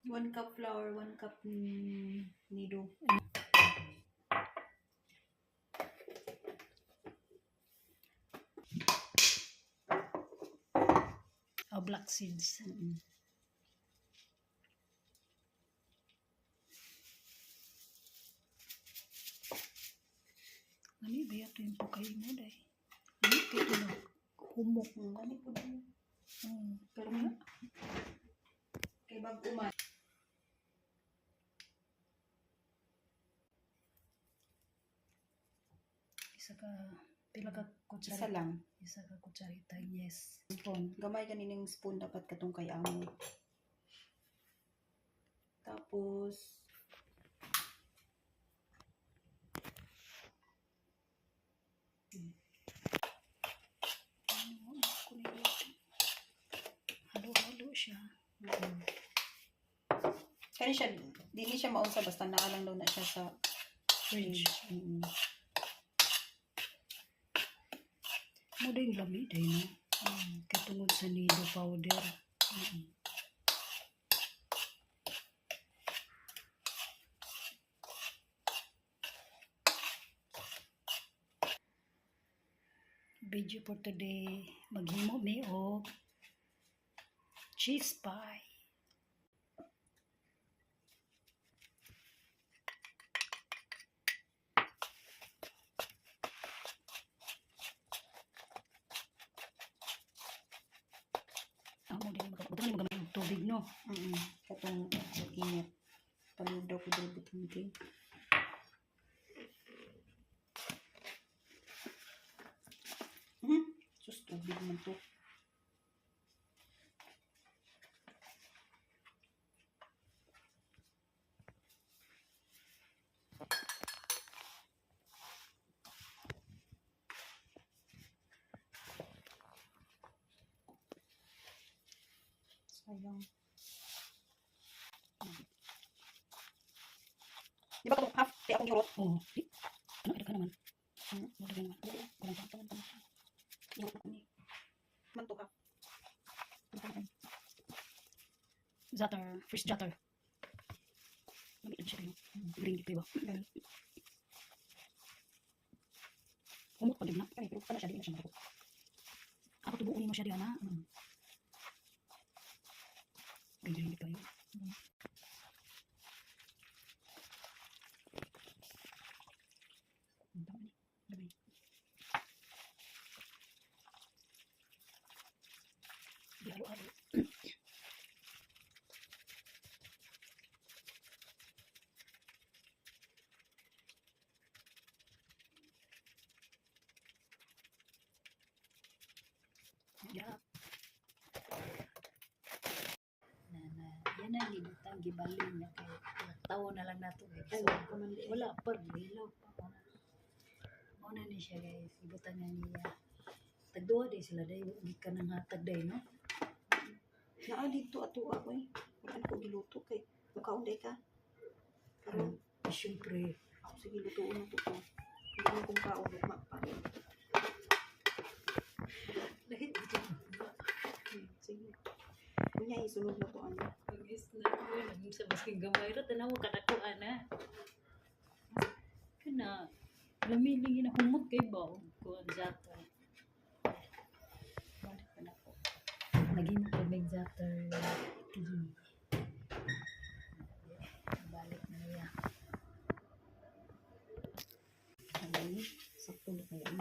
1 cup flour, 1 cup nido. Oh, black seeds. Ano ba ito yung pagkain mo dahil? Ano ito na humok? Ano po din? Pero nga. Kay bag uman. Pila ka kutsarita? Isa lang. Isa ka kutsarita, yes. Spoon. Gamay kaninang spoon dapat katong kay amo. Tapos halo-halo siya. kani siya, dili siya maunsa basta naalang daw na siya sa Fridge. Mo din lami dahil no. Katungod sa nido powder. Video for today, maghimo mi og cheese pie. Amo din butan mo gamay og tubig no. Katong sa kinit. Paludaw ko dili butang din. Sus tubig man to. Sayang. Di ba kung half kaya akong yurot? Oh. Ano ka naman? Ano ka naman? Yurot ako ni. Man to half. Zatter, fish zatter. Mami siya rin. Green dito ba? Humot pa din na. Kani pero kana siya di na siya marupot. Ako tubuin mo siya diyan ha. Green dito yun. Di halo-halo. Yeah. Yan ang ibutang gibalin niya kay tawo na lang nato guys. So, wala pa bilaw pa. Una ni siya guys, ibutan niya. Tagduwa day sila day, gikan nang hatag day no. Naa dito ato ako eh. Wala ko giluto kay makaunday ka. Karon Siyempre, ako sige lutuon na to. Hindi mo kung kaon ugma pa. dahil ito. Sige. Kunya isunod na to ano. Guys, na ko lang sa basking gamay ra tanaw kanakuan na. Kana lamiling na humot kay ba ko ang zatter. Balik pa na ko. Naging tubig zatter. Balik na niya. Ay, sakto na kaya.